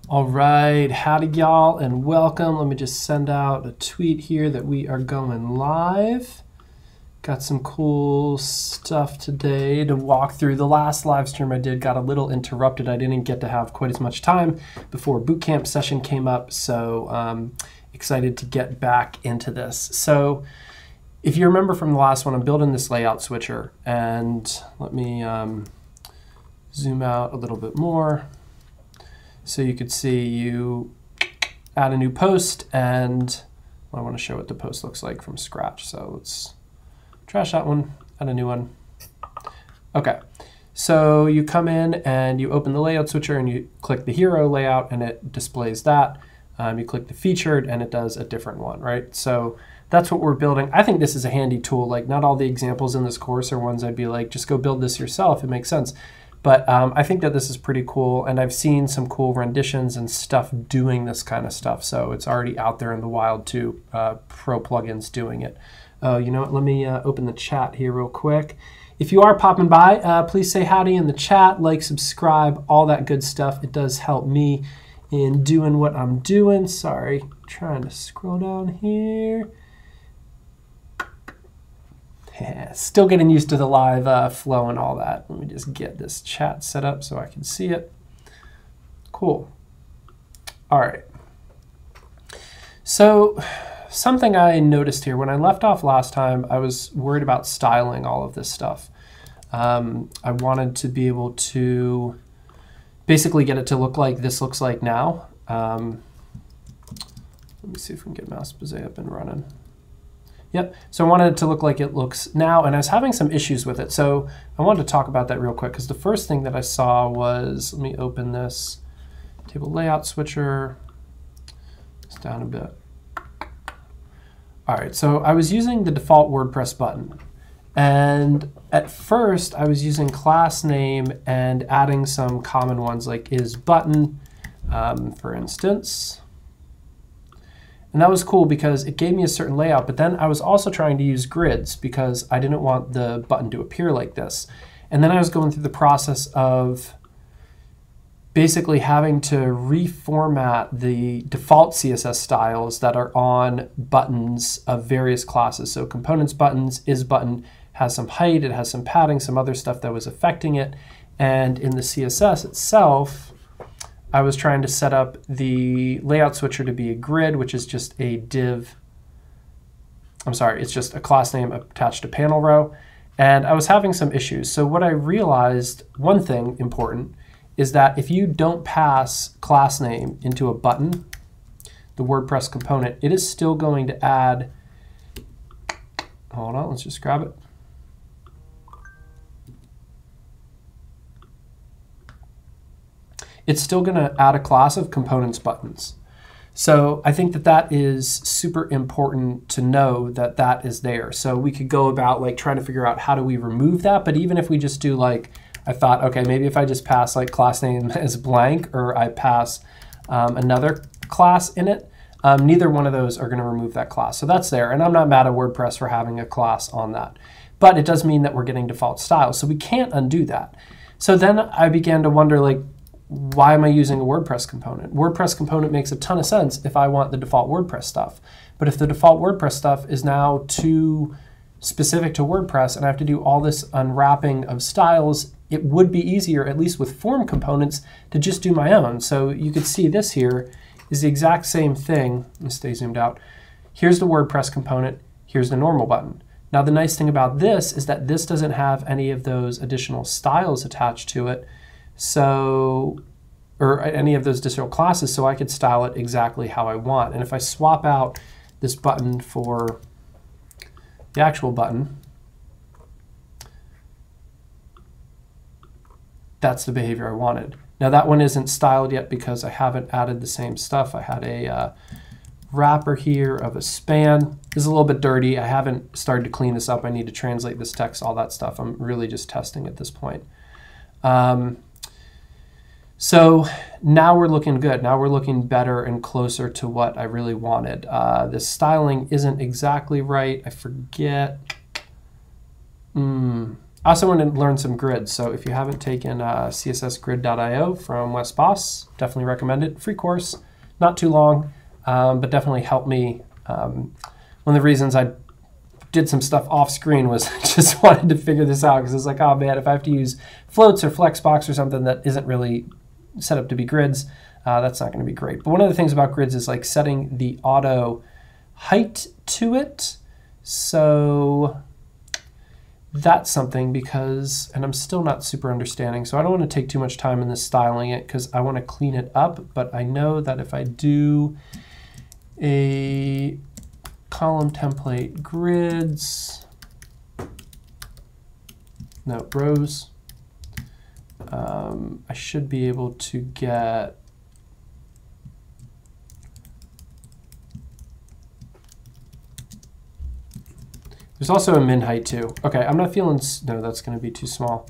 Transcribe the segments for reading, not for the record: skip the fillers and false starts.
All right, howdy y'all and welcome. Let me just send out a tweet here that we are going live. Got some cool stuff today to walk through. The last live stream I did got a little interrupted. I didn't get to have quite as much time before bootcamp session came up, so excited to get back into this. So if you remember from the last one, I'm building this layout switcher, and let me zoom out a little bit more. So you could see you add a new post, and I want to show what the post looks like from scratch. So let's trash that one, add a new one. Okay, so you come in and you open the layout switcher and you click the hero layout and it displays that. You click the featured and it does a different one, right? So that's what we're building. I think this is a handy tool. Like, not all the examples in this course are ones I'd be like, just go build this yourself. It makes sense. But I think that this is pretty cool, and I've seen some cool renditions and stuff doing this kind of stuff. So it's already out there in the wild too, pro plugins doing it. You know what, let me open the chat here real quick. If you are popping by, please say howdy in the chat, like, subscribe, all that good stuff. It does help me in doing what I'm doing. Sorry, trying to scroll down here. Yeah, still getting used to the live flow and all that. Let me just get this chat set up so I can see it. Cool. All right. So something I noticed here, when I left off last time, I was worried about styling all of this stuff. I wanted to be able to basically get it to look like this looks like now. Let me see if we can get Mouse Bezier up and running. Yep, so I wanted it to look like it looks now, and I was having some issues with it. So I wanted to talk about that real quick, because the first thing that I saw was, let me open this table layout switcher. It's down a bit. All right, so I was using the default WordPress button. And at first, I was using class name and adding some common ones like isButton, for instance. And that was cool because it gave me a certain layout, but then I was also trying to use grids because I didn't want the button to appear like this. And then I was going through the process of basically having to reformat the default CSS styles that are on buttons of various classes. So components buttons, isButton has some height, it has some padding, some other stuff that was affecting it. And in the CSS itself, I was trying to set up the layout switcher to be a grid, which is just a div. I'm sorry, it's just a class name attached to panel row. And I was having some issues. So what I realized, one thing important, is that if you don't pass class name into a button, the WordPress component, it is still going to add, hold on, let's just grab it. It's still going to add a class of components buttons. So I think that that is super important to know that that is there. So we could go about like trying to figure out how do we remove that. But even if we just do like, I thought, okay, maybe if I just pass like class name as blank, or I pass another class in it, neither one of those are going to remove that class. So that's there. And I'm not mad at WordPress for having a class on that. But it does mean that we're getting default styles. So we can't undo that. So then I began to wonder, like, why am I using a WordPress component? WordPress component makes a ton of sense if I want the default WordPress stuff. But if the default WordPress stuff is now too specific to WordPress and I have to do all this unwrapping of styles, it would be easier, at least with form components, to just do my own. So you could see this here is the exact same thing. Let me stay zoomed out. Here's the WordPress component. Here's the normal button. Now the nice thing about this is that this doesn't have any of those additional styles attached to it. So, or any of those additional classes, so I could style it exactly how I want. And if I swap out this button for the actual button, that's the behavior I wanted. Now that one isn't styled yet because I haven't added the same stuff. I had a wrapper here of a span. This is a little bit dirty. I haven't started to clean this up. I need to translate this text, all that stuff. I'm really just testing at this point. So now we're looking good. Now we're looking better and closer to what I really wanted. This styling isn't exactly right. I forget. I also want to learn some grids. So if you haven't taken CSS Grid IO from Wes Boss, definitely recommend it. Free course, not too long, but definitely helped me. One of the reasons I did some stuff off screen was just wanted to figure this out, because it's like, oh man, if I have to use floats or flexbox or something that isn't really set up to be grids, that's not going to be great. But one of the things about grids is like setting the auto height to it. So that's something, because, and I'm still not super understanding, so I don't want to take too much time in this styling it, because I want to clean it up. But I know that if I do a column template grids, no, rows, I should be able to get there's also a min height too. Okay, I'm not feeling, no, that's going to be too small.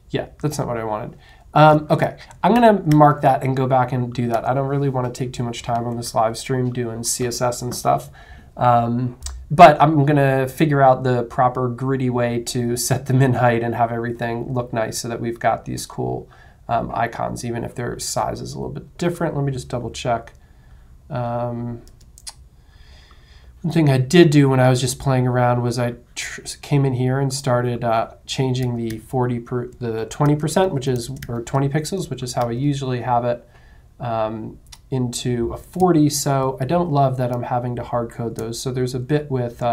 Yeah, that's not what I wanted. Okay, I'm going to mark that and go back and do that. I don't really want to take too much time on this live stream doing CSS and stuff. But I'm going to figure out the proper gritty way to set the min height and have everything look nice so that we've got these cool icons, even if their size is a little bit different. Let me just double check. One thing I did do when I was just playing around was I came in here and started changing the 20%, which is, or 20 pixels, which is how I usually have it, into a 40. So I don't love that I'm having to hard code those. So there's a bit with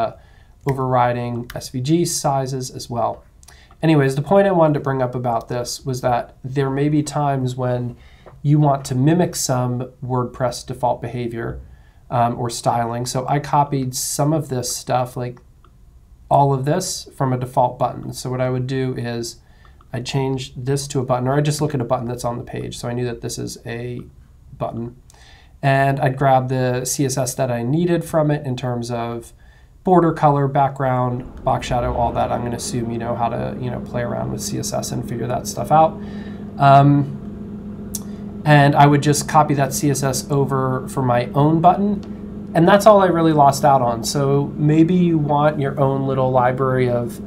overriding SVG sizes as well. Anyways, the point I wanted to bring up about this was that there may be times when you want to mimic some WordPress default behavior or styling. So I copied some of this stuff, like all of this, from a default button. So what I would do is I change this to a button, or I just look at a button that's on the page. So I knew that this is a button. And I'd grab the CSS that I needed from it in terms of border color, background, box shadow, all that. I'm going to assume you know how to play around with CSS and figure that stuff out. And I would just copy that CSS over for my own button. And that's all I really lost out on. So maybe you want your own little library of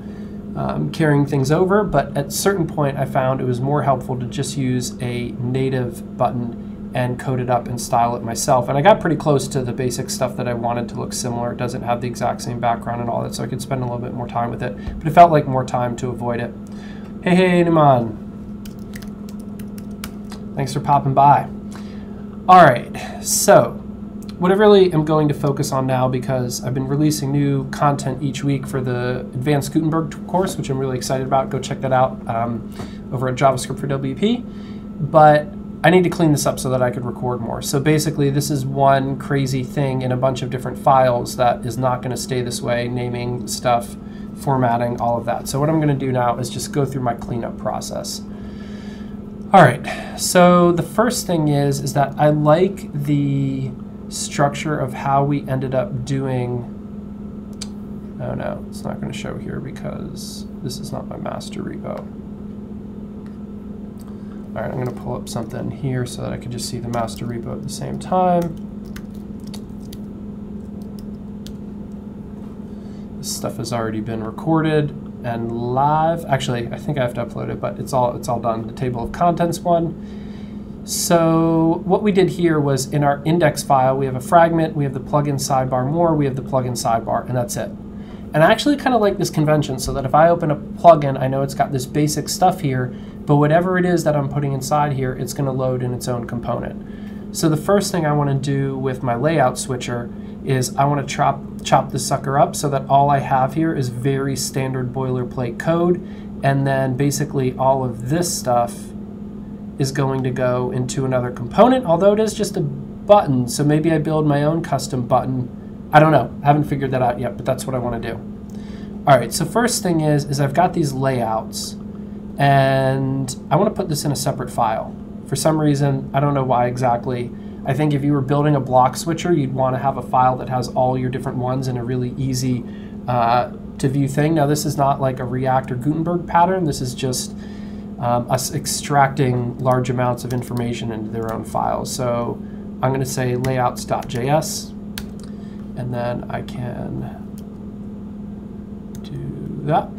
carrying things over, but at a certain point I found it was more helpful to just use a native button and code it up and style it myself. And I got pretty close to the basic stuff that I wanted to look similar. It doesn't have the exact same background and all that, so I could spend a little bit more time with it. But it felt like more time to avoid it. Hey, Naman. Thanks for popping by. All right, so what I really am going to focus on now, because I've been releasing new content each week for the Advanced Gutenberg course, which I'm really excited about. Go check that out over at JavaScript for WP. But I need to clean this up so that I could record more. So basically, this is one crazy thing in a bunch of different files that is not going to stay this way, naming stuff, formatting, all of that. So what I'm going to do now is just go through my cleanup process. All right, so the first thing is that I like the structure of how we ended up doing. Oh no, it's not going to show here because this is not my master repo. All right, I'm going to pull up something here so that I can just see the master repo at the same time. This stuff has already been recorded and live. Actually, I think I have to upload it, but it's all done. The table of contents one. So what we did here was in our index file, we have a fragment, we have the plugin sidebar more, we have the plugin sidebar, and that's it. And I actually kind of like this convention so that if I open a plugin, I know it's got this basic stuff here, but whatever it is that I'm putting inside here, it's going to load in its own component. So the first thing I want to do with my layout switcher is I want to chop this sucker up so that all I have here is very standard boilerplate code, and then basically all of this stuff is going to go into another component, although it is just a button, so maybe I build my own custom button. I don't know, I haven't figured that out yet, but that's what I want to do. All right, so first thing is I've got these layouts, and I want to put this in a separate file. For some reason, I don't know why exactly. I think if you were building a block switcher, you'd want to have a file that has all your different ones in a really easy to view thing. Now this is not like a React or Gutenberg pattern. This is just us extracting large amounts of information into their own files. So I'm going to say layouts.js, and then I can do that.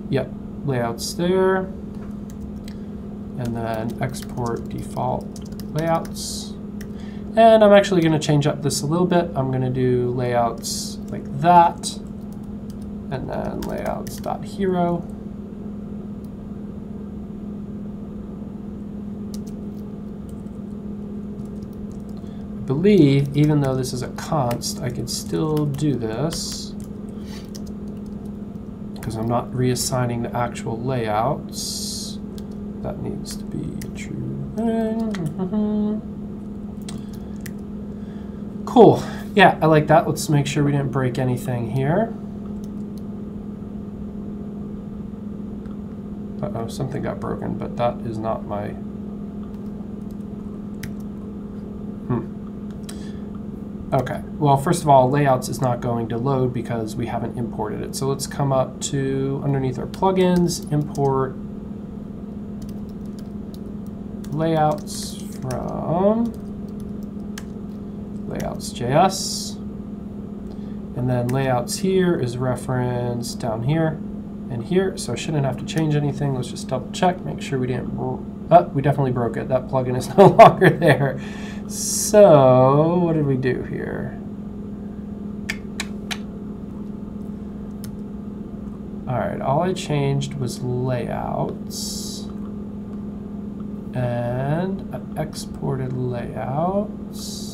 Yep, layouts there, and then export default layouts. And I'm actually going to change up this a little bit. I'm going to do layouts like that, and then layouts.hero. I believe, even though this is a const, I can still do this because I'm not reassigning the actual layouts. That needs to be a true thing. Cool. Yeah, I like that. Let's make sure we didn't break anything here. Uh-oh, something got broken, but that is not my... Okay, well, first of all, layouts is not going to load because we haven't imported it. So let's come up to underneath our plugins, import layouts from layouts.js, and then layouts here is referenced down here and here, so I shouldn't have to change anything. Let's just double check, make sure we didn't, we definitely broke it. That plugin is no longer there. So what did we do here? All right, all I changed was layouts, and I exported layouts.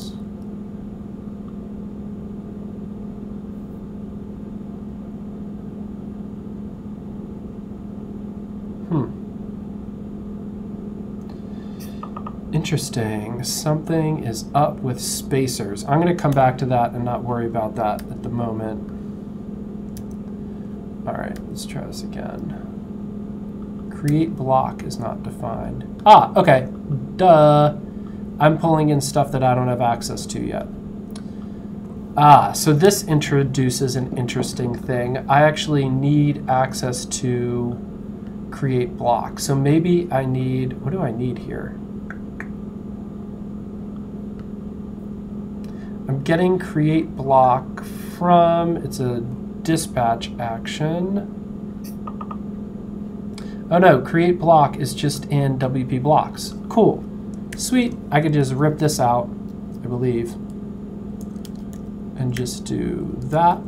Interesting. Something is up with spacers. I'm going to come back to that and not worry about that at the moment. All right, let's try this again. Create block is not defined. Ah, okay. Duh. I'm pulling in stuff that I don't have access to yet. Ah, so this introduces an interesting thing. I actually need access to create block. So maybe I need, what do I need here? I'm getting create block from, it's a dispatch action. Oh no, create block is just in WP blocks. Cool. Sweet. I could just rip this out, I believe, and just do that.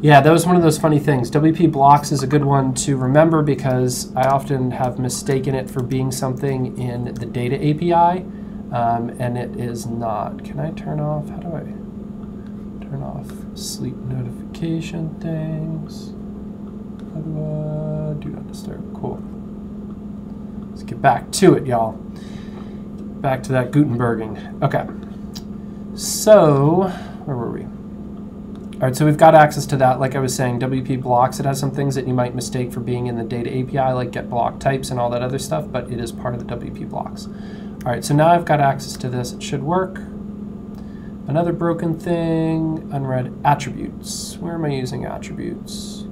Yeah, that was one of those funny things. WP blocks is a good one to remember because I often have mistaken it for being something in the data API. And it is not. Can I turn off? How do I turn off sleep notification things? How do I do not disturb? Cool. Let's get back to it, y'all. Back to that Gutenberging. Okay. So, where were we? All right, so we've got access to that. Like I was saying, WP blocks, it has some things that you might mistake for being in the data API, like get block types and all that other stuff, but it is part of the WP blocks. All right, so now I've got access to this. It should work. Another broken thing, unread attributes. Where am I using attributes?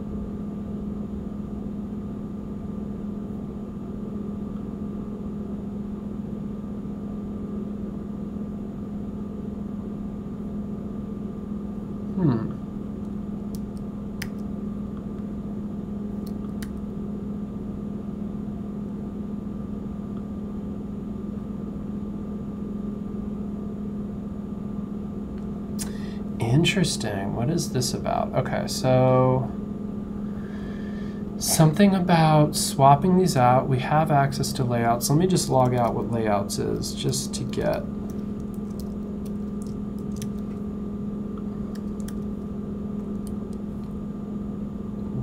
Interesting. What is this about? Okay, so something about swapping these out. We have access to layouts. Let me just log out what layouts is just to get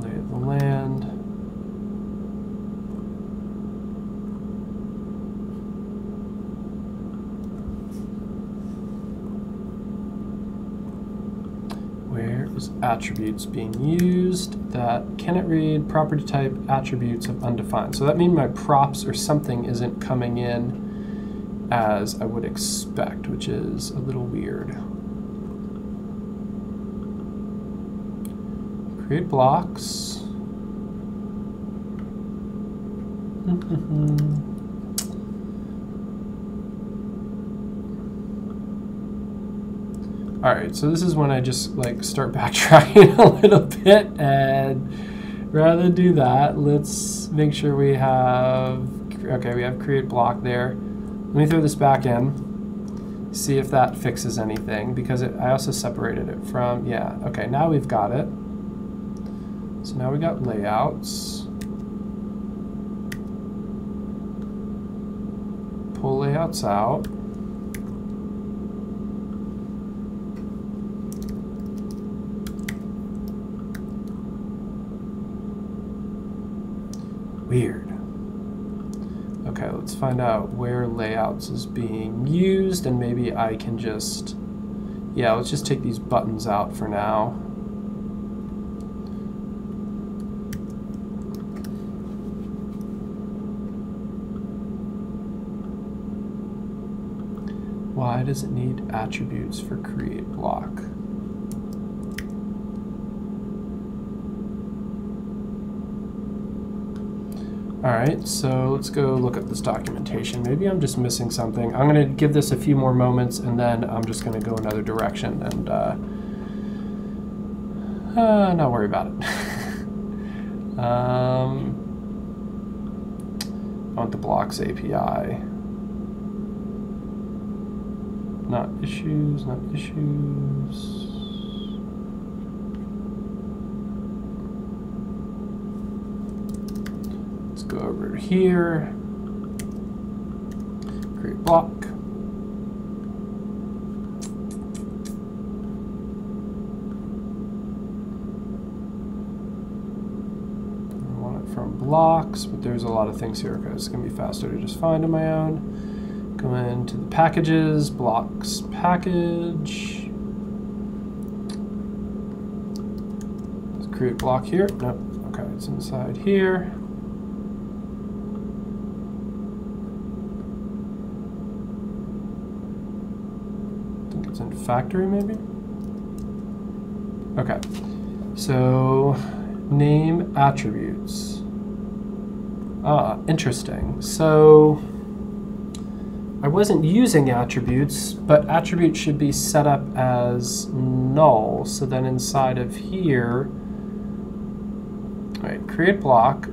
lay of the land. Is attributes being used. That can it read property type attributes of undefined. So that means my props or something isn't coming in as I would expect, which is a little weird. Create blocks. All right, so this is when I just like start backtracking a little bit, and rather than do that, let's make sure we have, okay, we have create block there. Let me throw this back in, see if that fixes anything, because I also separated it from, yeah, okay, now we've got it. So now we got layouts. Pull layouts out. Weird. Okay, let's find out where layouts is being used, and maybe I can just, yeah, let's just take these buttons out for now. Why does it need attributes for create block? All right, so let's go look at this documentation. Maybe I'm just missing something. I'm going to give this a few more moments, and then I'm just going to go another direction and not worry about it. I want the blocks API. Not issues, not issues. Go over here, create block. I want it from blocks, but there's a lot of things here. Okay, it's going to be faster to just find on my own. Go into the packages, blocks package. Let's create block here. Nope. Okay, it's inside here. It's in factory, maybe? Okay, so name attributes. Ah, interesting. So I wasn't using attributes, but attributes should be set up as null. So then inside of here, all right, create block.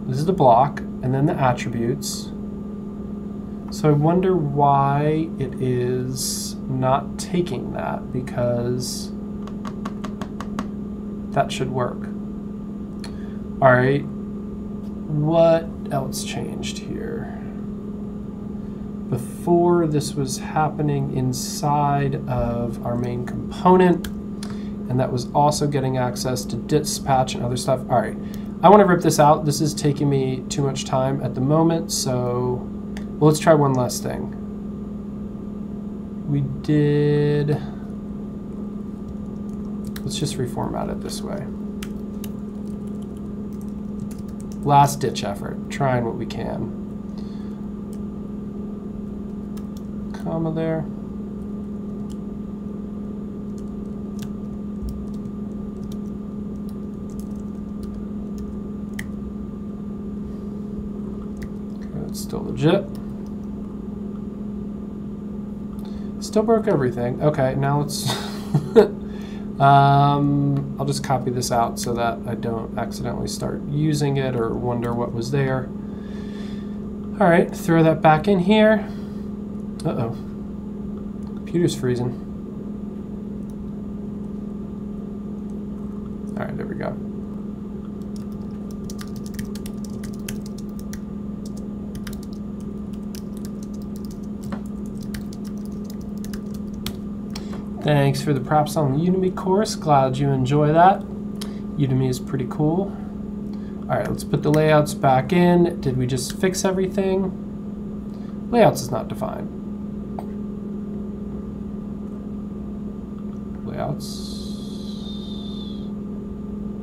This is the block, and then the attributes. So I wonder why it is not taking that, because that should work. All right, what else changed here? Before, this was happening inside of our main component, and that was also getting access to dispatch and other stuff. All right, I want to rip this out. This is taking me too much time at the moment, so well, let's try one last thing. We did, let's just reformat it this way. Last ditch effort, trying what we can. Comma there. Okay, it's still legit. Still broke everything. Okay, now let's I'll just copy this out so that I don't accidentally start using it or wonder what was there. All right, throw that back in here. Uh-oh, computer's freezing. All right, there we go. Thanks for the props on the Udemy course. Glad you enjoy that. Udemy is pretty cool. All right, let's put the layouts back in. Did we just fix everything? Layouts is not defined. Layouts.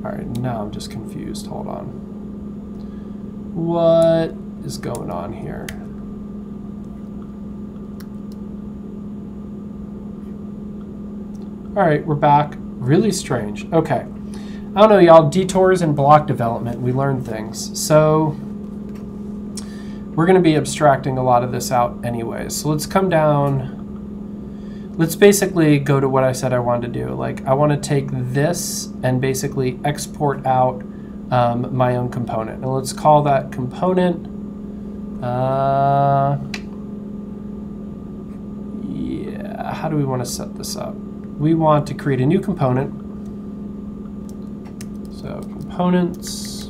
All right, now I'm just confused. Hold on. What is going on here? All right, we're back. Really strange. Okay. I don't know, y'all. Detours in block development. We learn things. So we're going to be abstracting a lot of this out anyways. So let's come down. let's basically go to what I said I wanted to do. Like, I want to take this and basically export out my own component. And let's call that component. Yeah, how do we want to set this up? We want to create a new component. So components.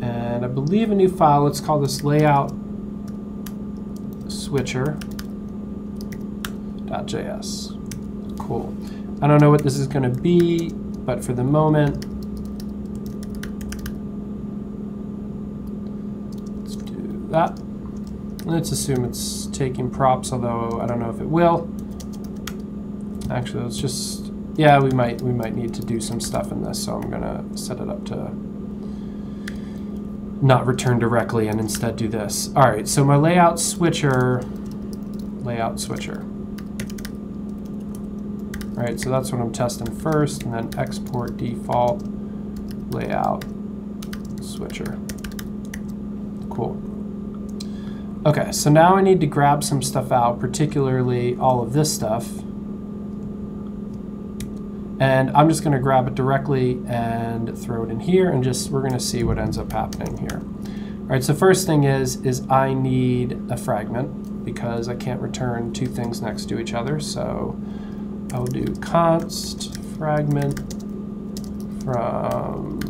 And I believe a new file. Let's call this layout switcher.js. Cool. I don't know what this is going to be, but for the moment, let's do that. Let's assume it's taking props, although I don't know if it will. Actually, let's just, yeah, we might need to do some stuff in this, so I'm going to set it up to not return directly and instead do this. All right, so my layout switcher. All right, so that's what I'm testing first, and then export default layout switcher. Cool. Okay, so now I need to grab some stuff out, particularly all of this stuff. And I'm just going to grab it directly and throw it in here, and we're going to see what ends up happening here. All right, so first thing is I need a fragment because I can't return two things next to each other. So I will do const fragment from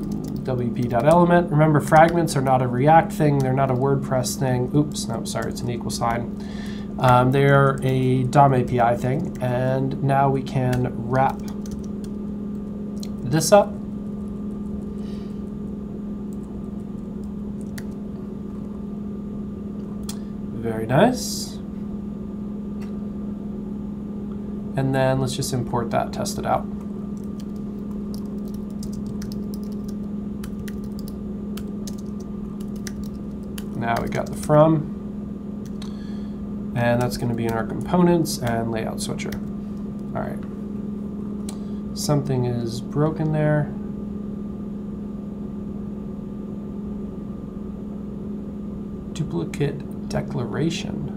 wp.element. Remember, fragments are not a React thing. They're not a WordPress thing. Oops, no, sorry, it's an equal sign. They're a DOM API thing, and now we can wrap this up. Very nice. And then let's just import that, test it out. Now we got the from, and that's going to be in our components and layout switcher. All right. Something is broken there. Duplicate declaration.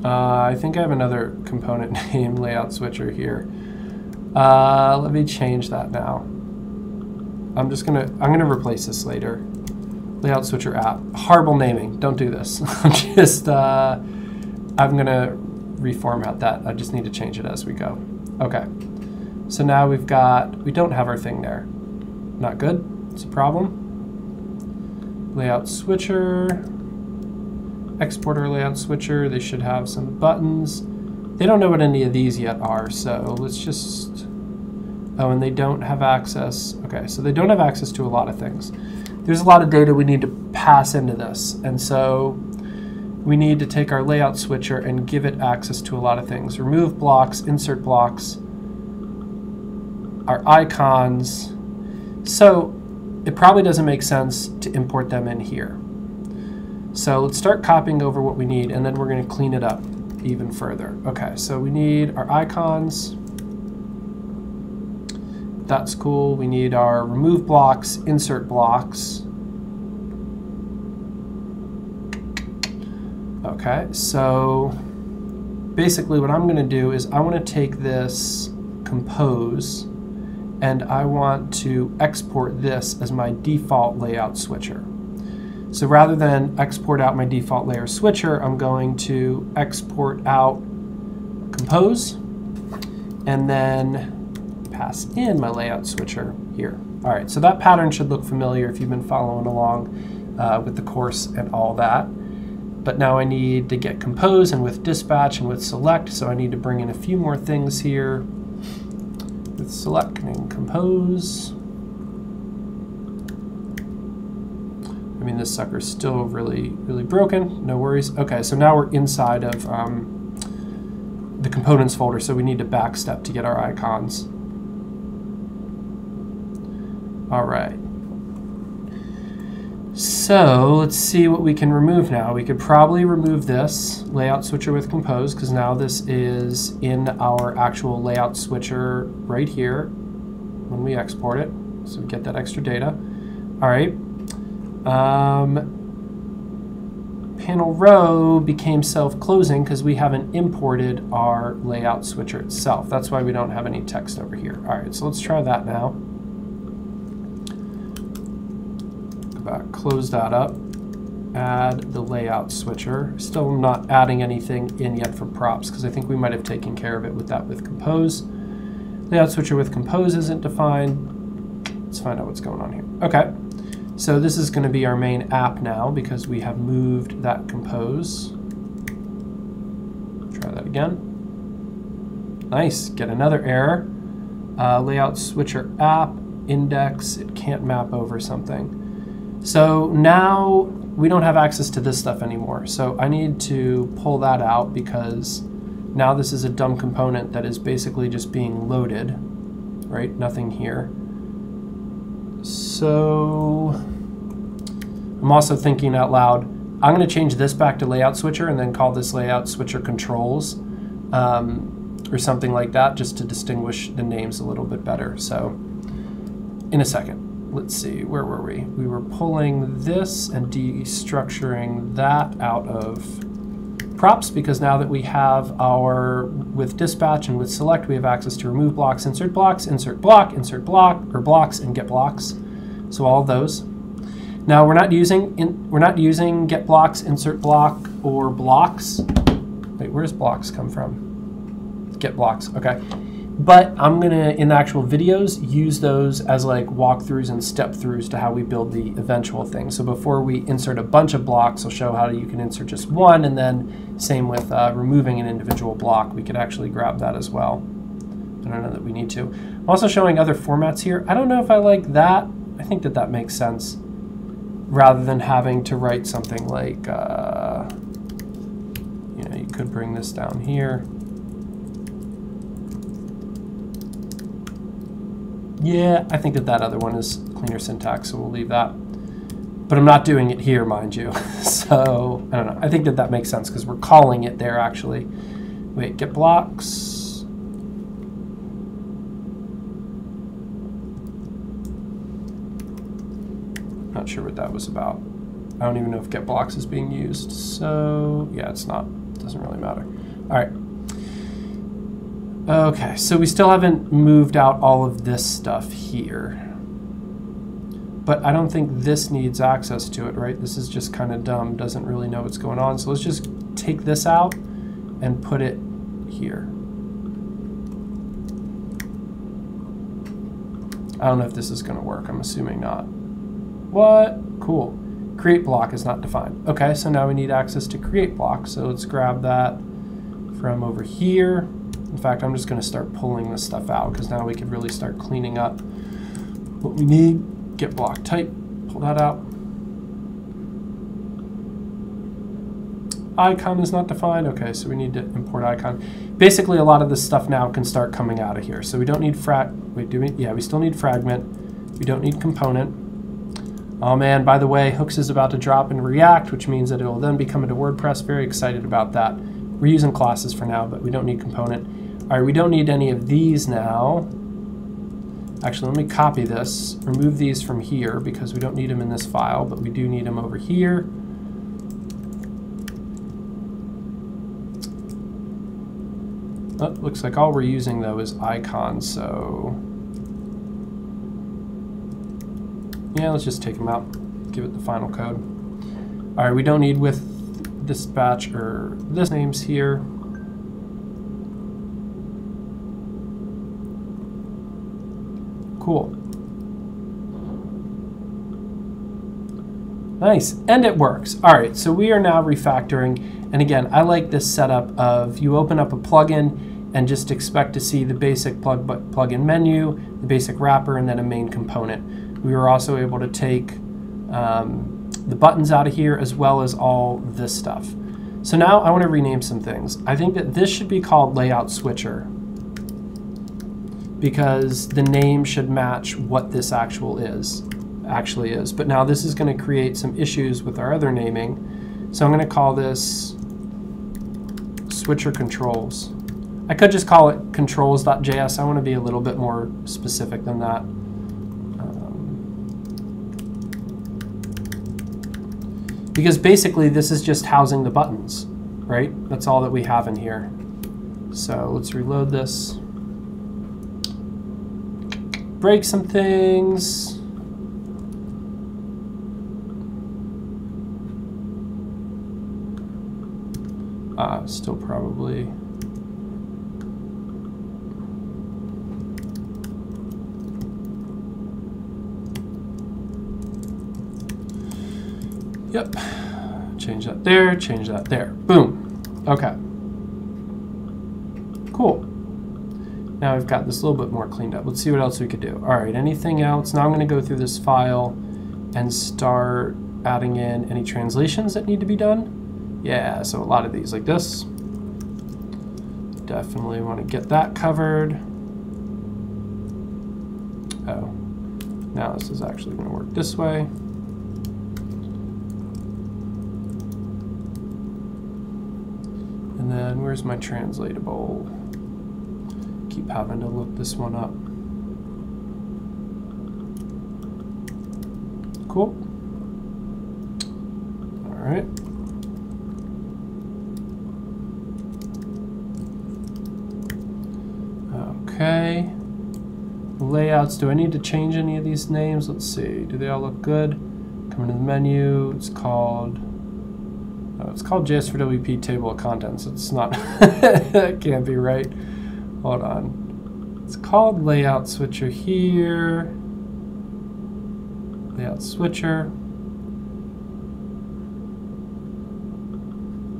I think I have another component name layout switcher here. Let me change that now. I'm gonna replace this later. Layout switcher app. Horrible naming. Don't do this. I'm gonna reformat that. I just need to change it as we go. Okay. So now we don't have our thing there. Not good. It's a problem. Layout switcher. Exporter layout switcher. They should have some buttons. They don't know what any of these yet are, so let's just... Oh, and they don't have access. Okay, so they don't have access to a lot of things. There's a lot of data we need to pass into this, and so we need to take our layout switcher and give it access to a lot of things. Remove blocks, insert blocks, our icons. So it probably doesn't make sense to import them in here. So let's start copying over what we need, and then we're going to clean it up even further. Okay, so we need our icons. That's cool. We need our remove blocks, insert blocks. Okay, so basically what I'm going to do is I want to take this compose and I want to export this as my default layout switcher. So rather than export out my default layer switcher, I'm going to export out compose and then pass in my layout switcher here. All right, so that pattern should look familiar if you've been following along with the course and all that. But now I need to get compose and with dispatch and with select, so I need to bring in a few more things here. With select and compose. I mean, this sucker's still really broken. No worries. Okay, so now we're inside of the components folder, so we need to backstep to get our icons. All right. So let's see what we can remove now. We could probably remove this layout switcher with compose because now this is in our actual layout switcher right here when we export it. So we get that extra data. All right. panel row became self-closing because we haven't imported our layout switcher itself. That's why we don't have any text over here. All right, so let's try that now. Go back, close that up, add the layout switcher. Still not adding anything in yet for props because I think we might have taken care of it with that with compose. Layout switcher with compose isn't defined. Let's find out what's going on here. Okay. So this is going to be our main app now because we have moved that compose. Try that again. Nice, get another error. Layout switcher app, index, it can't map over something. So now we don't have access to this stuff anymore. So I need to pull that out because now this is a dumb component that is basically just being loaded, right? Nothing here. So I'm also thinking out loud, I'm going to change this back to layout switcher and then call this layout switcher controls or something like that just to distinguish the names a little bit better. So in a second, let's see, where were we? We were pulling this and destructuring that out of props because now that we have our, with dispatch and with select, we have access to remove blocks, insert block, insert block, or blocks, and get blocks. So all of those. Now we're not using get blocks, insert block, or blocks. Wait, where does blocks come from? Get blocks, okay. But I'm gonna, in the actual videos, use those as like walkthroughs and step-throughs to how we build the eventual thing. So before we insert a bunch of blocks, I'll show how you can insert just one, and then same with removing an individual block. We could actually grab that as well. I don't know that we need to. I'm also showing other formats here. I don't know if I like that. I think that that makes sense. Rather than having to write something like, you know, you could bring this down here. Yeah, I think that that other one is cleaner syntax, so we'll leave that. But I'm not doing it here, mind you. So, I don't know. I think that that makes sense because we're calling it there, actually. Wait, get blocks. Not sure what that was about. I don't even know if get blocks is being used. So, yeah, it's not. It doesn't really matter. All right. Okay, so we still haven't moved out all of this stuff here. But I don't think this needs access to it, right? This is just kind of dumb, doesn't really know what's going on. So let's just take this out and put it here. I don't know if this is going to work. I'm assuming not. What? Cool. Create block is not defined. Okay, so now we need access to create block. So let's grab that from over here. In fact, I'm just going to start pulling this stuff out because now we can really start cleaning up what we need. Get block type, pull that out. Icon is not defined. Okay, so we need to import icon. Basically, a lot of this stuff now can start coming out of here. So we don't need wait, do we? Yeah, we still need fragment. We don't need component. Oh man, by the way, hooks is about to drop in React, which means that it will then be coming to WordPress. Very excited about that. We're using classes for now, but we don't need component. All right, we don't need any of these now. Actually, let me copy this, remove these from here because we don't need them in this file, but we do need them over here. Oh, looks like all we're using though is icons, so yeah, let's just take them out, give it the final code. All right, we don't need with dispatch or this names here. Cool. Nice, and it works. All right, so we are now refactoring. And again, I like this setup of you open up a plugin and just expect to see the basic plugin menu, the basic wrapper, and then a main component. We were also able to take the buttons out of here as well as all this stuff. So now I want to rename some things. I think that this should be called layout switcher because the name should match what this actually is. But now this is going to create some issues with our other naming. So I'm going to call this switcher controls. I could just call it controls.js. I want to be a little bit more specific than that. because basically this is just housing the buttons, right? That's all that we have in here. So let's reload this. Break some things. Still probably. Yep. Change that there, change that there. Boom. Okay. Cool. Now we've got this a little bit more cleaned up. Let's see what else we could do. All right, anything else? Now I'm going to go through this file and start adding in any translations that need to be done. Yeah, so a lot of these like this. Definitely want to get that covered. Oh, now this is actually going to work this way. And then where's my translatable? Keep having to look this one up. Cool. All right. Okay. Layouts, do I need to change any of these names? Let's see, do they all look good? Come into the menu, it's called JS for WP table of contents. It's not, that can't be right. Hold on. It's called layout switcher here. Layout switcher.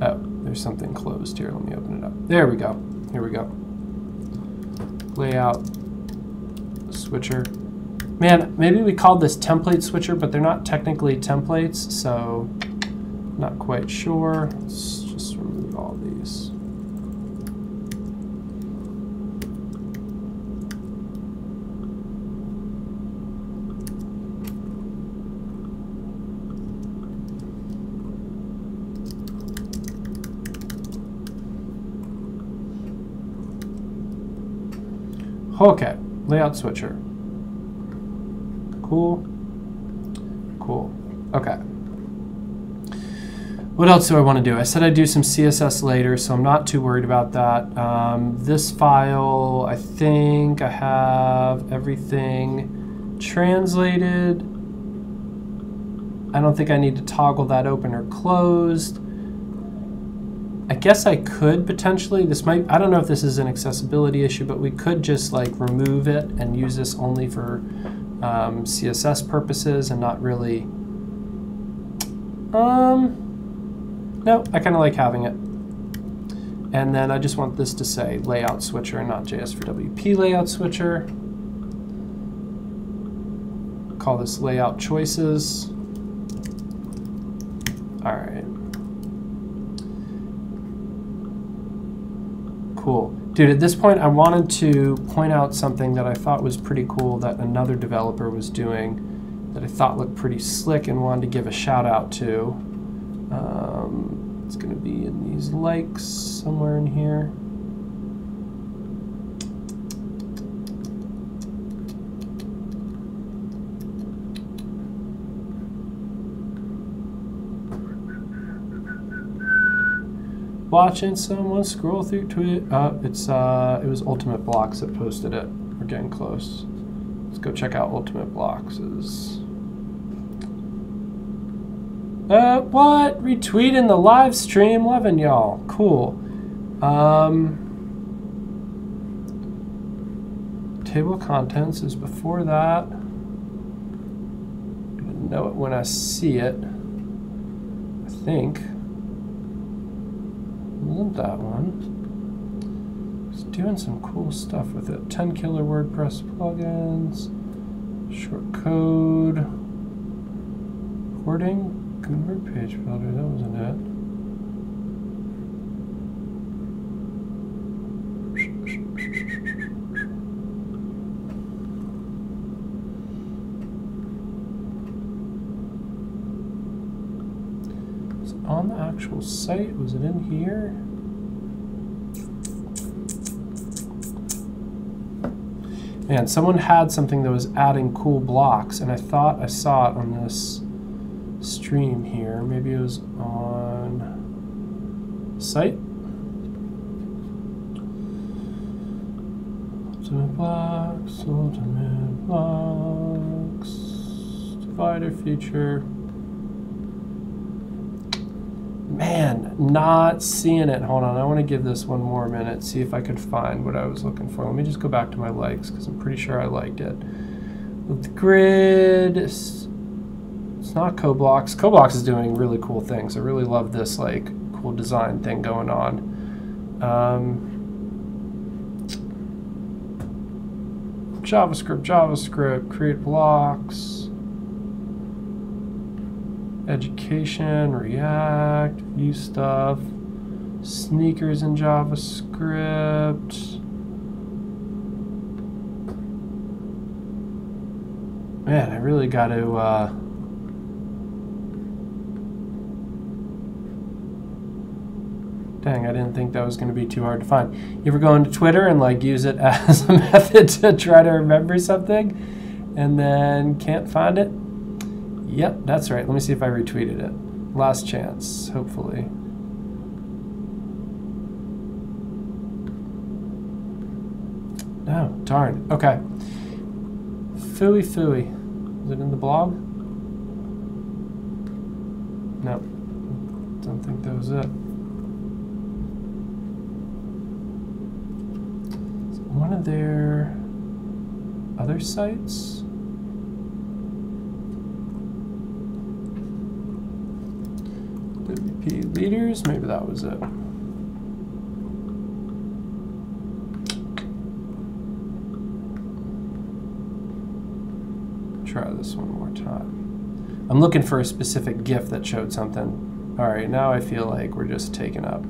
Oh, there's something closed here. Let me open it up. There we go. Here we go. Layout switcher. Man, maybe we called this template switcher, but they're not technically templates, so not quite sure. Let's just remove all these. Okay, layout switcher. Cool. Cool. Okay. What else do I want to do? I said I'd do some CSS later, so I'm not too worried about that. This file, I think I have everything translated. I don't think I need to toggle that open or closed. I guess I could potentially, this might, I don't know if this is an accessibility issue, but we could just like remove it and use this only for CSS purposes and not really, no, I kind of like having it. And then I just want this to say layout switcher and not JS for WP layout switcher. Call this layout choices. All right. Cool. Dude, at this point I wanted to point out something that I thought was pretty cool that another developer was doing that I thought looked pretty slick and wanted to give a shout out to. It's going to be in these likes somewhere in here. Watching someone scroll through Twitter. It was Ultimate Blocks that posted it. We're getting close. Let's go check out Ultimate Blocks. What? Retweeting the live stream. Loving y'all. Cool. Table of contents is before that. I'm gonna know it when I see it. I think. Isn't that one? It's doing some cool stuff with it. 10 killer WordPress plugins, short code, recording, Gutenberg page builder. That wasn't it. Was it on the actual site? Was it in here? Man, someone had something that was adding cool blocks, and I thought I saw it on this stream. stream here. Maybe it was on site. Ultimate blocks, divider feature. Man, not seeing it. Hold on, I want to give this one more minute, see if I could find what I was looking for. Let me just go back to my likes, because I'm pretty sure I liked it. With the grid, it's not Cobox. Cobox is doing really cool things. I really love this like cool design thing going on. JavaScript, create blocks. Education, React, view stuff, sneakers in JavaScript. Man, I really got to dang, I didn't think that was going to be too hard to find. You ever go into Twitter and like use it as a method to try to remember something and then can't find it? Yep, that's right. Let me see if I retweeted it. Last chance, hopefully. No, darn. Okay. Phooey. Is it in the blog? No. Don't think that was it. Is it one of their other sites? WP leaders, maybe that was it. Try this one more time. I'm looking for a specific GIF that showed something. All right, now I feel like we're just taking up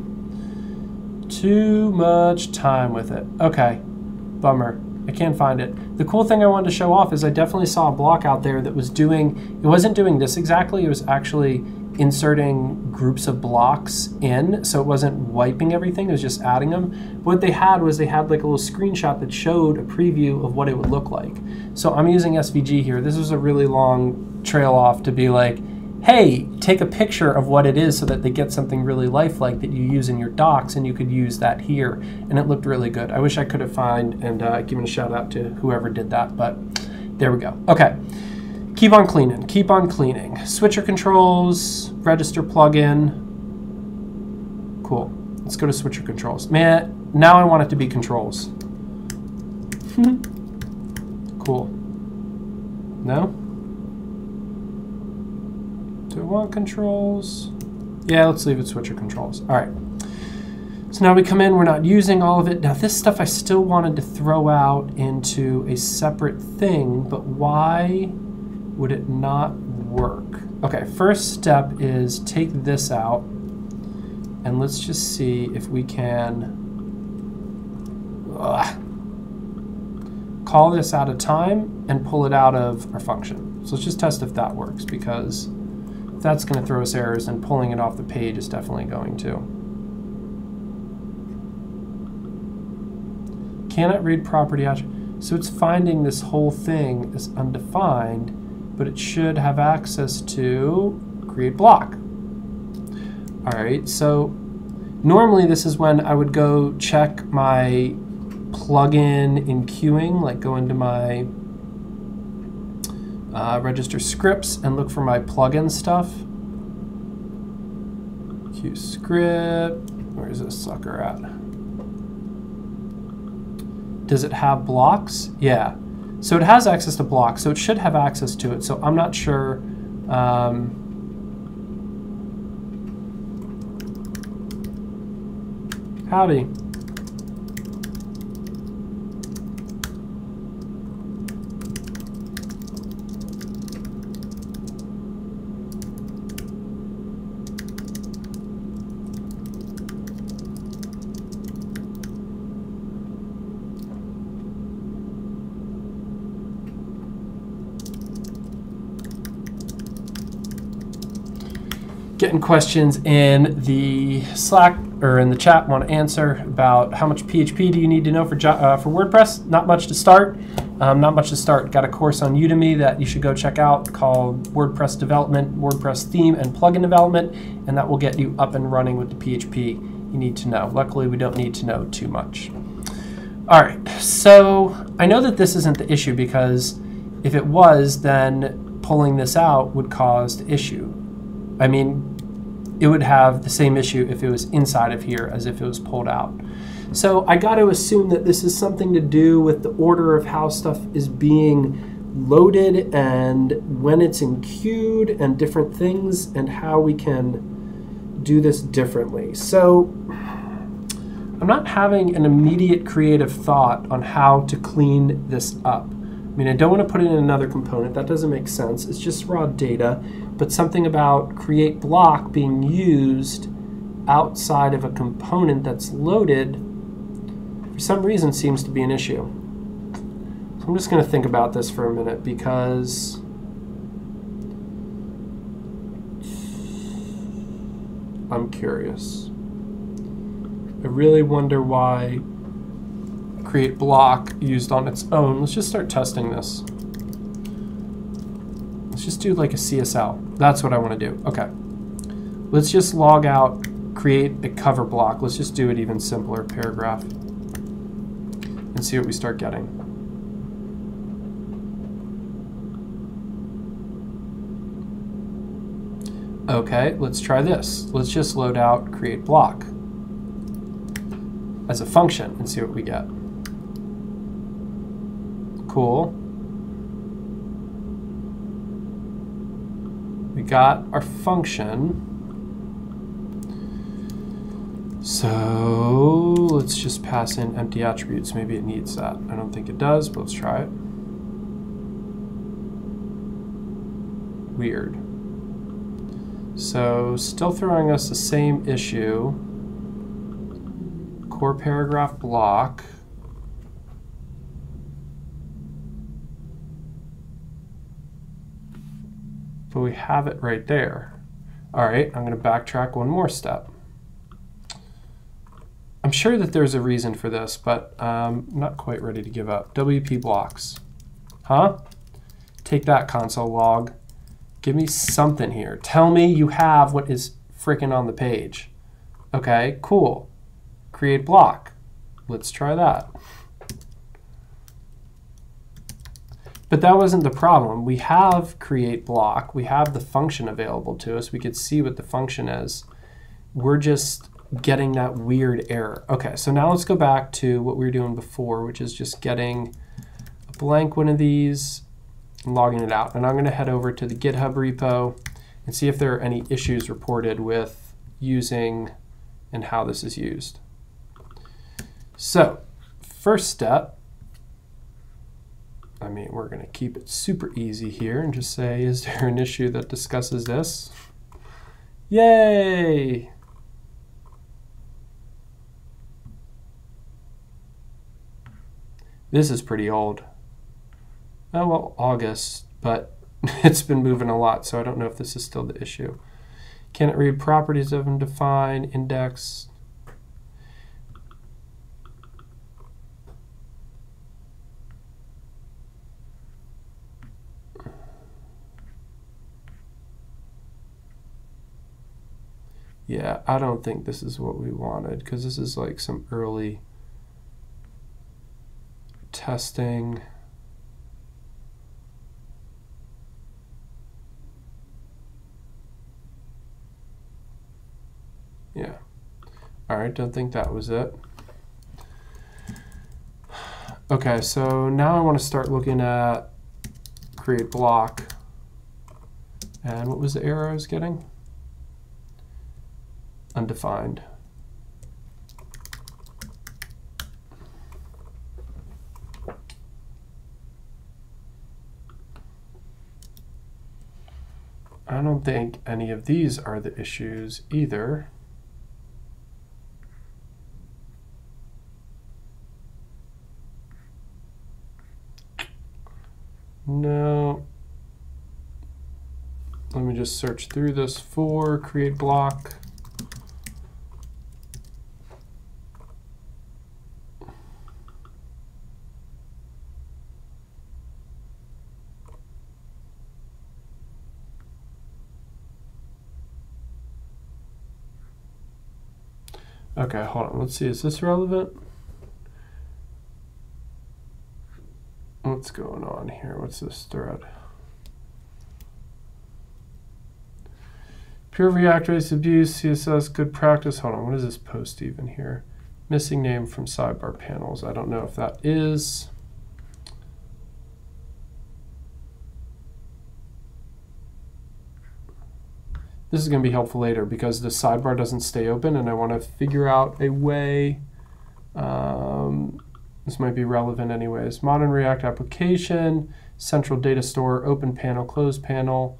too much time with it. Okay, bummer. I can't find it. The cool thing I wanted to show off is I definitely saw a block out there that was doing, it wasn't doing this exactly, it was actually inserting groups of blocks in, so it wasn't wiping everything, it was just adding them. What they had was they had like a little screenshot that showed a preview of what it would look like. So I'm using SVG here. This was a really long trail off to be like, hey, take a picture of what it is so that they get something really lifelike that you use in your docs, and you could use that here. And it looked really good. I wish I could have found and given a shout out to whoever did that, but there we go. Okay, keep on cleaning. Switcher controls, register plugin. Cool, let's go to switcher controls. Man, now I want it to be controls. Cool. No? Do I want controls? Yeah, let's leave it switcher controls. All right. So now we come in, we're not using all of it. Now this stuff I still wanted to throw out into a separate thing, but why would it not work? Okay, first step is take this out, and let's just see if we can call this out of time and pull it out of our function. So let's just test if that works, because if that's going to throw us errors, and pulling it off the page is definitely going to. Cannot read property attribute. So it's finding this whole thing as undefined, but it should have access to create block. All right, so normally this is when I would go check my plugin in queuing, like go into my register scripts and look for my plugin stuff. Queue script, where's this sucker at? Does it have blocks? Yeah. So it has access to blocks, so it should have access to it. So I'm not sure. Howdy. Getting questions in the Slack or in the chat want to answer about how much PHP do you need to know for WordPress. Not much to start. Not much to start. Got a course on Udemy that you should go check out called WordPress Development, WordPress Theme, and Plugin Development, and that will get you up and running with the PHP you need to know. Luckily, we don't need to know too much. All right, so I know that this isn't the issue because if it was, then pulling this out would cause the issue. I mean, it would have the same issue if it was inside of here as if it was pulled out. So I got to assume that this is something to do with the order of how stuff is being loaded and when it's in queued and different things and how we can do this differently. So I'm not having an immediate creative thought on how to clean this up. I mean, I don't want to put it in another component. That doesn't make sense. It's just raw data. But something about create block being used outside of a component that's loaded for some reason seems to be an issue. So I'm just going to think about this for a minute because I'm curious. I really wonder why create block used on its own. Let's just start testing this. Let's just do like a CSL. That's what I want to do. Okay. Let's just log out, create a cover block. Let's just do it even simpler, paragraph, and see what we start getting. Okay, let's try this. Let's just load out create block as a function and see what we get. Cool. We got our function. So let's just pass in empty attributes. Maybe it needs that. I don't think it does, but let's try it. Weird. So still throwing us the same issue. Core paragraph block. But we have it right there. All right, I'm going to backtrack one more step. I'm sure that there's a reason for this, but I'm not quite ready to give up. WP blocks. Huh? Take that, console log. Give me something here. Tell me you have what is freaking on the page. Okay, cool. Create block. Let's try that. But that wasn't the problem. We have create block. We have the function available to us. We could see what the function is. We're just getting that weird error. Okay, so now let's go back to what we were doing before, which is just getting a blank one of these and logging it out. And I'm going to head over to the GitHub repo and see if there are any issues reported with using and how this is used. So first step, I mean, we're going to keep it super easy here and just say, is there an issue that discusses this? Yay! This is pretty old. Oh, well, August, but it's been moving a lot, so I don't know if this is still the issue. Can it read properties of undefined, index? Yeah, I don't think this is what we wanted, because this is like some early testing. Yeah. All right, don't think that was it. Okay, so now I want to start looking at create block. And what was the error I was getting? Undefined. I don't think any of these are the issues either. No. Let me just search through this for create block. Okay, hold on. Let's see. Is this relevant? What's going on here? What's this thread? Pure reactor-based abuse, CSS, good practice. Hold on. What is this post even here? Missing name from sidebar panels. I don't know if that is. This is going to be helpful later because the sidebar doesn't stay open and I want to figure out a way. This might be relevant anyways. Modern React application, central data store, open panel, closed panel.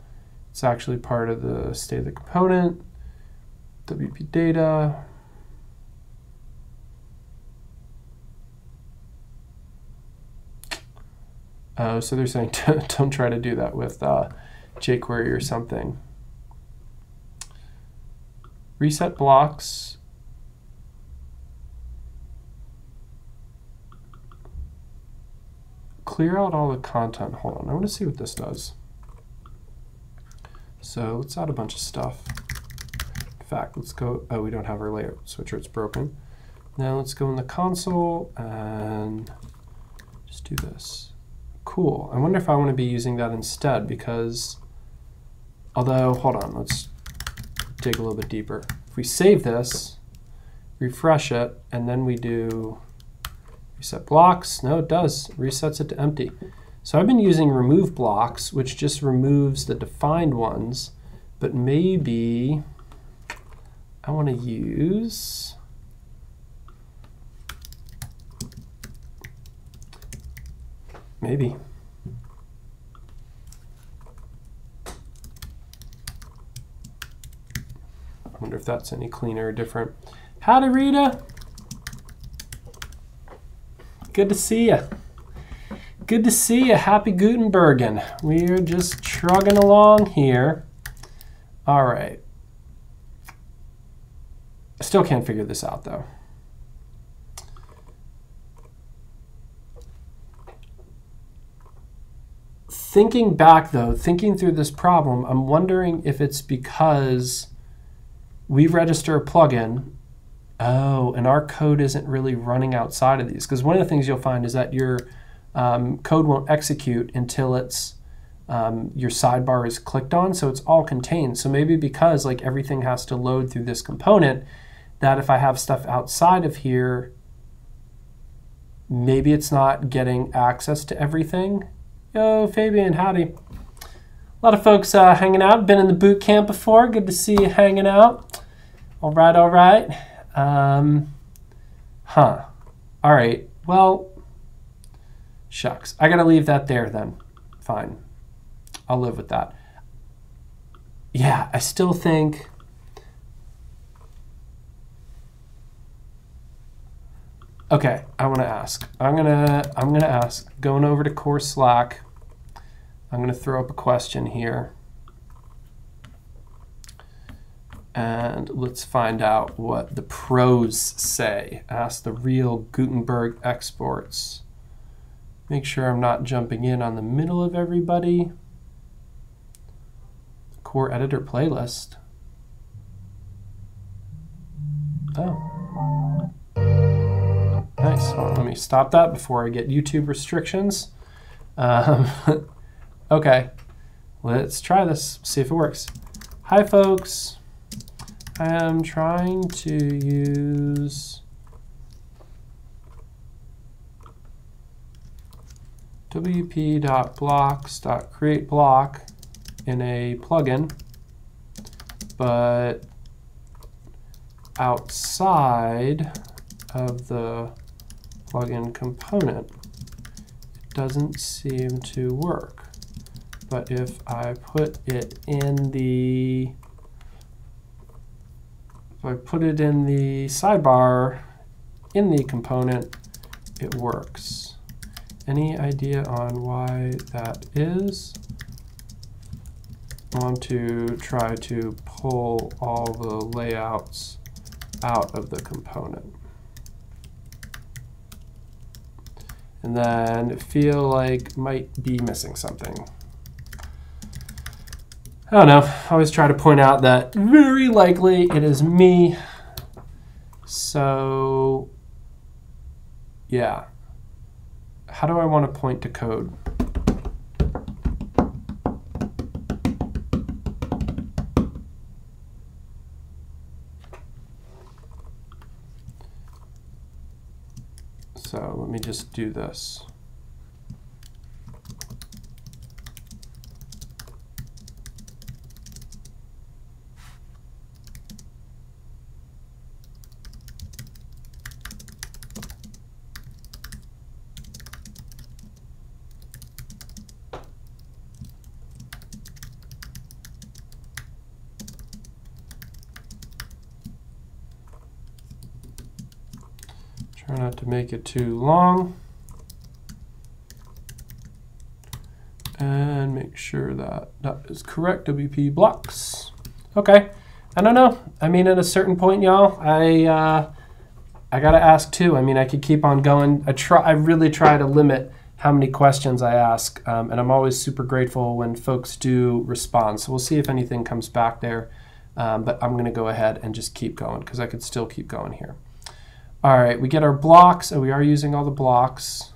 It's actually part of the state of the component. WP data. Oh, so they're saying don't try to do that with jQuery or something. Reset blocks. Clear out all the content. Hold on, I want to see what this does. So let's add a bunch of stuff. In fact, let's go, oh, we don't have our layout switcher, it's broken. Now let's go in the console and just do this. Cool. I wonder if I want to be using that instead because, although, hold on, let's dig a little bit deeper. If we save this, refresh it, and then we do reset blocks, no, it does. It resets it to empty. So I've been using remove blocks, which just removes the defined ones, but maybe I want to use maybe. I wonder if that's any cleaner or different. Howdy, Rita. Good to see you. Good to see you. Happy Gutenbergen. We're just trugging along here. All right. I still can't figure this out, though. Thinking back, though, thinking through this problem, I'm wondering if it's because we register a plugin, oh, and our code isn't really running outside of these. Because one of the things you'll find is that your code won't execute until it's your sidebar is clicked on, so it's all contained. So maybe because like everything has to load through this component, that if I have stuff outside of here, maybe it's not getting access to everything. Yo, Fabian, howdy. A lot of folks hanging out. Been in the boot camp before. Good to see you hanging out. All right, all right. All right. Well, shucks. I got to leave that there then. Fine. I'll live with that. Yeah, I still think okay, I want to ask. I'm gonna ask. Going over to core Slack. I'm gonna throw up a question here, and let's find out what the pros say. Ask the real Gutenberg exports. Make sure I'm not jumping in on the middle of everybody. Core editor playlist. Oh. Nice. Well, let me stop that before I get YouTube restrictions. Okay, let's try this, see if it works. Hi, folks. I am trying to use wp.blocks.createBlock in a plugin, but outside of the plugin component, it doesn't seem to work. But if I put it in the sidebar in the component, it works. Any idea on why that is? I want to try to pull all the layouts out of the component. And then feel like might be missing something. I don't know. I always try to point out that very likely it is me So yeah, how do I want to point to code? So let me just do this. Try not to make it too long. And make sure that that is correct, WP blocks. Okay, I don't know. I mean, at a certain point, y'all, I gotta ask too. I mean, I could keep on going. I really try to limit how many questions I ask, and I'm always super grateful when folks do respond. So we'll see if anything comes back there, but I'm gonna go ahead and just keep going because I could still keep going here. All right, we get our blocks, and we are using all the blocks.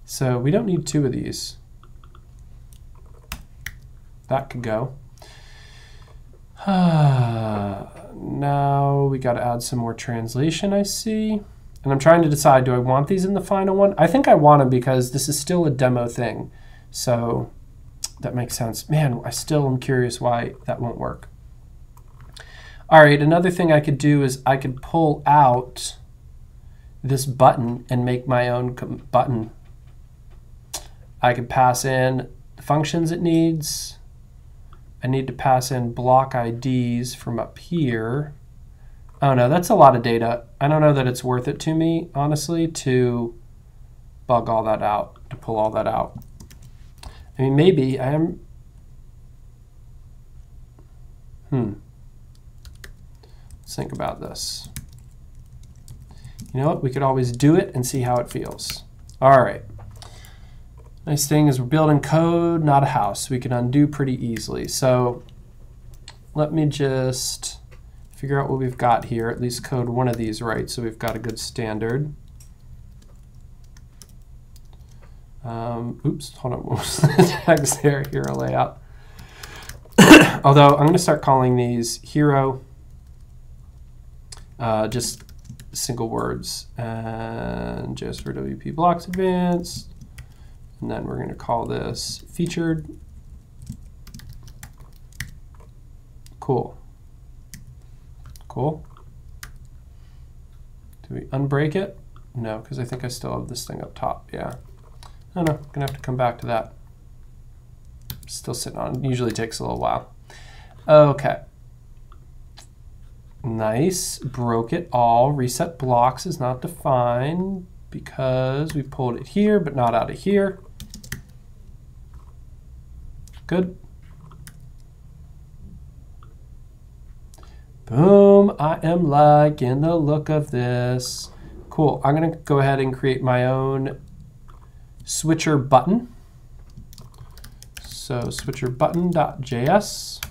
So we don't need 2 of these. That could go. Now we got to add some more translation, I see. And I'm trying to decide, do I want these in the final one? I think I want them because this is still a demo thing. So that makes sense. Man, I still am curious why that won't work. All right, another thing I could do is I could pull out this button and make my own button. I could pass in the functions it needs. I need to pass in block IDs from up here. Oh no, that's a lot of data. I don't know that it's worth it to me, honestly, to bug all that out, to pull all that out. I mean, maybe I am. Let's think about this. You know what? We could always do it and see how it feels. All right. Nice thing is we're building code, not a house. We can undo pretty easily. So let me just figure out what we've got here, at least code one of these right, so we've got a good standard. Oops, hold on, what was the text there? Hero layout. Although I'm going to start calling these hero, just single words, and just for WP blocks advanced. And then we're going to call this featured. Cool. Cool. Do we unbreak it? No, because I think I still have this thing up top. Yeah. I don't know. I'm going to have to come back to that. Still sitting on it. Usually takes a little while. Okay. Nice. Broke it all. Reset blocks is not defined because we pulled it here, but not out of here. Good. Boom. I am liking the look of this. Cool. I'm going to go ahead and create my own switcher button. So switcher button.js.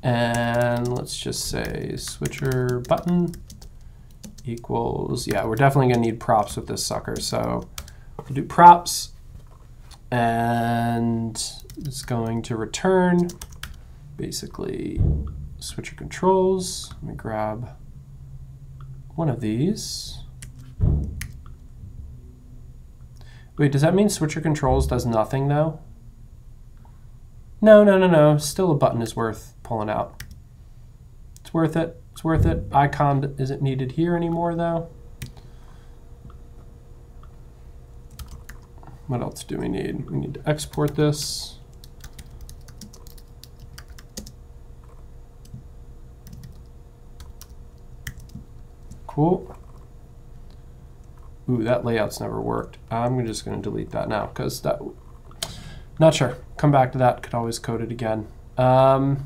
And let's just say switcher button equals, yeah, we're definitely going to need props with this sucker. So we'll do props, and it's going to return basically switcher controls. Let me grab one of these. Wait, does that mean switcher controls does nothing though? No. Still a button is worth pulling out. It's worth it. It's worth it. Icon isn't needed here anymore though. What else do we need? We need to export this. Cool. Ooh, that layout's never worked. I'm just going to delete that now because that, not sure. Come back to that. Could always code it again. Now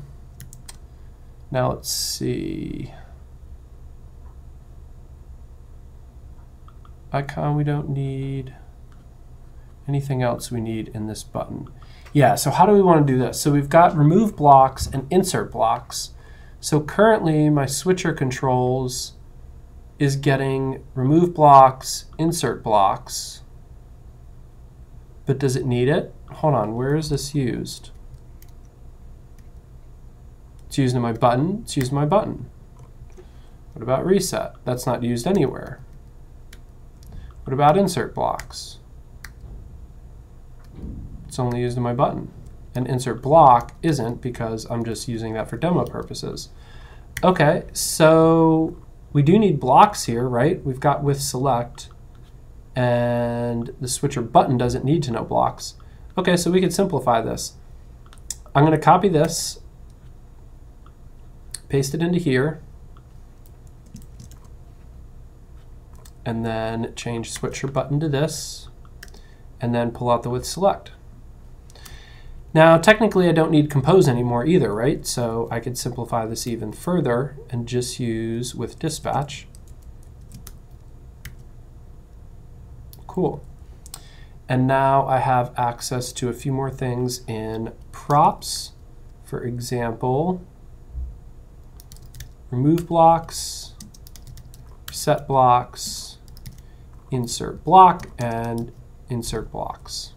let's see. Icon we don't need. Anything else we need in this button? Yeah, so how do we want to do this? So we've got remove blocks and insert blocks. So currently my switcher controls is getting remove blocks, insert blocks. But does it need it? Hold on, where is this used? It's used in my button. It's used in my button. What about reset? That's not used anywhere. What about insert blocks? It's only used in my button. And insert block isn't because I'm just using that for demo purposes. OK, so we do need blocks here, right? We've got with select. And the switcher button doesn't need to know blocks. OK, so we could simplify this. I'm going to copy this, paste it into here, and then change switcher button to this, and then pull out the with select. Now, technically, I don't need compose anymore either, right? So I could simplify this even further and just use with dispatch. Cool. And now I have access to a few more things in props. For example, remove blocks, set blocks, insert block, and insert blocks.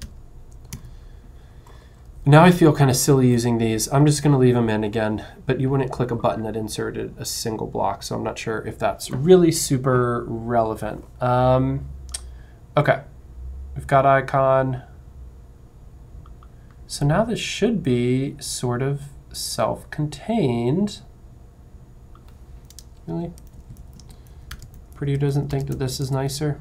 Now I feel kind of silly using these. I'm just going to leave them in again, but you wouldn't click a button that inserted a single block, so I'm not sure if that's really super relevant. OK, we've got icon. So now this should be sort of self-contained. Really? Pretty doesn't think that this is nicer?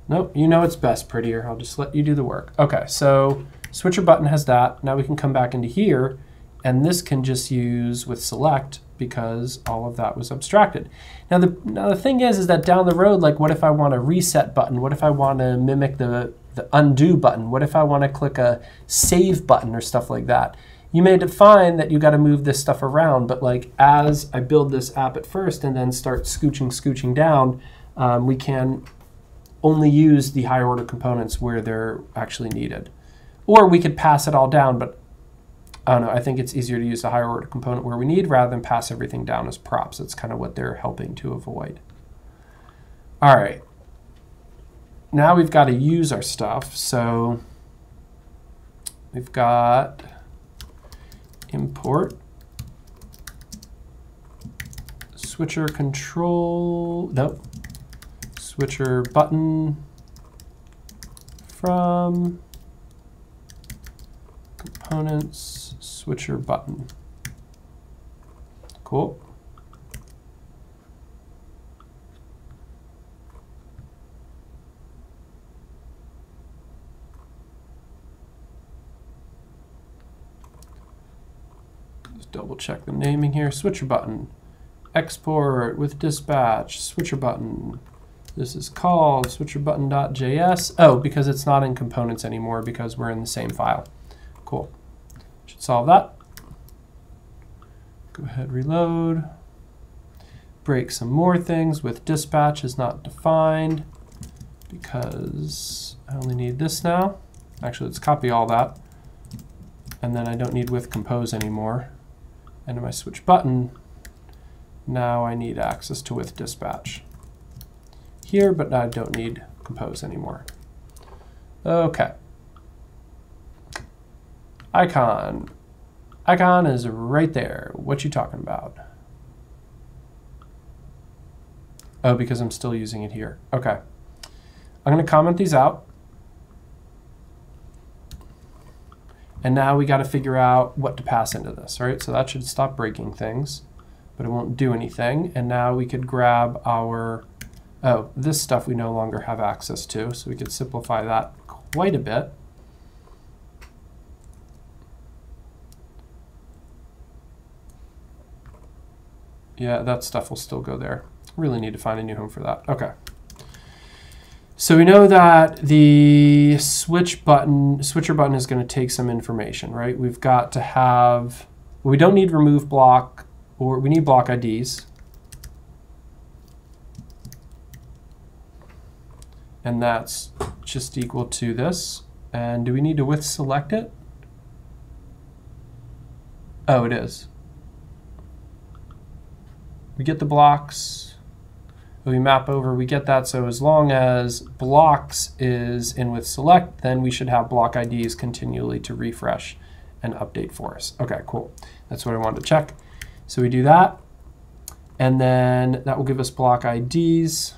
Nope, you know it's best prettier. I'll just let you do the work. OK, so switcher button has that. Now we can come back into here, and this can just use with select because all of that was abstracted. Now the thing is that down the road, like what if I want a reset button? What if I want to mimic the undo button? What if I want to click a save button or stuff like that? You may define that you got to move this stuff around, but like as I build this app at first and then start scooching down, we can only use the higher order components where they're actually needed. Or we could pass it all down, but I don't know, I think it's easier to use the higher order component where we need rather than pass everything down as props. That's kind of what they're helping to avoid. All right. Now we've got to use our stuff. So we've got import switcher control, nope, switcher button from components switcher button. Cool. Just double check the naming here. Switcher button. Export with dispatch. Switcher button. This is called switcherbutton.js. Oh, because it's not in components anymore because we're in the same file. Cool. Should solve that. Go ahead, reload. Break some more things with dispatch is not defined because I only need this now. Actually, let's copy all that. And then I don't need with compose anymore. And in my switch button, now I need access to with dispatch here, but I don't need compose anymore. Okay. Icon. Icon is right there. What you talking about? Oh, because I'm still using it here. Okay. I'm going to comment these out. And now we got to figure out what to pass into this, right? So that should stop breaking things, but it won't do anything. And now we could grab our, oh, this stuff we no longer have access to. So we could simplify that quite a bit. Yeah, that stuff will still go there. Really need to find a new home for that. Okay. So we know that the switcher button is going to take some information, right? We've got to have, we don't need remove block, or we need block IDs. And that's just equal to this. And do we need to with select it? Oh, it is. We get the blocks, we map over, we get that. So as long as blocks is in with select, then we should have block IDs continually to refresh and update for us. Okay, cool. That's what I wanted to check. So we do that, and then that will give us block IDs.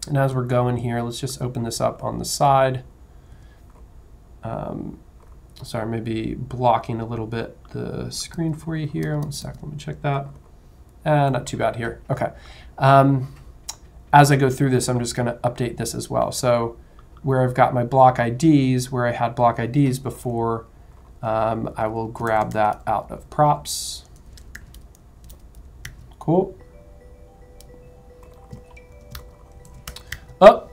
And as we're going here, let's just open this up on the side. Sorry, maybe blocking a little bit the screen for you here. 1 sec, let me check that. Not too bad here. Okay. As I go through this, I'm just going to update this as well. So where I've got my block IDs, where I had block IDs before, I will grab that out of props. Cool. Oh,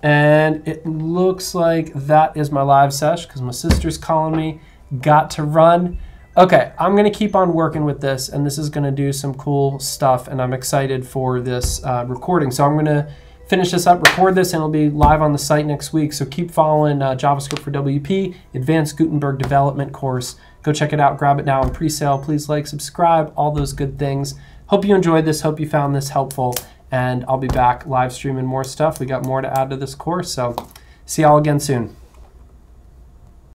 and it looks like that is my live sesh because my sister's calling me. Got to run. Okay, I'm going to keep on working with this, and this is going to do some cool stuff, and I'm excited for this recording. So I'm going to finish this up, record this, and it'll be live on the site next week. So keep following JavaScript for WP, Advanced Gutenberg Development course. Go check it out, grab it now on pre-sale. Please like, subscribe, all those good things. Hope you enjoyed this, hope you found this helpful, and I'll be back live streaming more stuff. We got more to add to this course, so see y'all again soon.